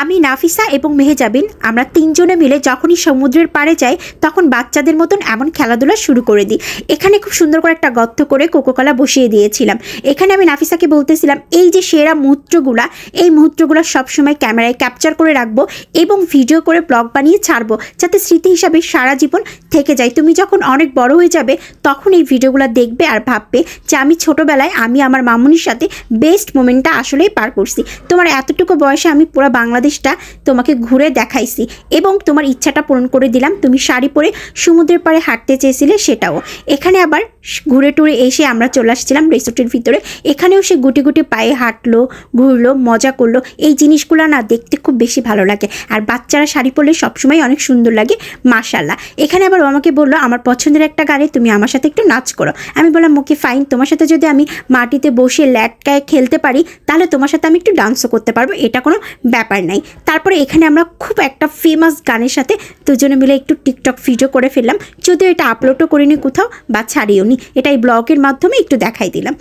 আমি নাফিসা এবং মেহেজাবিন আমরা তিনজনে মিলে যখনই সমুদ্রের পাড়ে যাই তখন বাচ্চাদের মতন এমন খেলাধুলা শুরু করে দিই। এখানে খুব সুন্দর করে একটা গর্ত করে কোকোকলা বসিয়ে দিয়েছিলাম। এখানে আমি নাফিসাকে বলতেছিলাম এই যে সেরা মুহূর্তগুলা, এই মুহূর্তগুলো সবসময় ক্যামেরায় ক্যাপচার করে রাখবো এবং ভিডিও করে ব্লগ বানিয়ে ছাড়বো, যাতে স্মৃতি হিসাবে সারা জীবন থেকে যায়। তুমি যখন অনেক বড় হয়ে যাবে তখন এই ভিডিওগুলো দেখবে আর ভাববে যে আমি ছোটোবেলায় আমি আমার মামুনির সাথে বেস্ট মোমেন্টটা আসলেই পার করছি। তোমার এতটুকু বয়সে আমি পুরো বাংলাদেশটা তোমাকে ঘুরে দেখাইছি এবং তোমার ইচ্ছাটা পূরণ করে দিলাম। তুমি শাড়ি পরে সমুদ্রের পাড়ে হাঁটতে চেয়েছিলে, সেটাও। এখানে আবার ঘুরে টুরে এসে আমরা চলে আসছিলাম রিসোর্টের ভিতরে। এখানেও সে গুটি গুটি পায়ে হাঁটলো, ঘুরলো, মজা করলো। এই জিনিসগুলো না দেখতে খুব বেশি ভালো লাগে। আর বাচ্চারা শাড়ি পরলে সবসময় অনেক সুন্দর লাগে, মাশাআল্লাহ। এখানে আবার ও আমাকে বললো আমার পছন্দের একটা গানে তুমি আমার সাথে একটু নাচ করো। আমি বললাম ওকে ফাইন, তোমার সাথে যদি আমি মাটিতে বসে ল্যাটকায় খেলতে পারি তাহলে তোমার সাথে আমি একটু ডান্সও করতে পারবো, এটা কোনো ব্যাপার নাই। তারপরে এখানে আমরা খুব একটা ফেমাস গানের সাথে দুজনে মিলে একটু টিকটক ভিডিও করে ফেললাম, যদিও এটা আপলোডও করিনি কোথাও বা ছাড়িও নি, এটা এই ব্লগের মাধ্যমে একটু দেখাই দিলাম।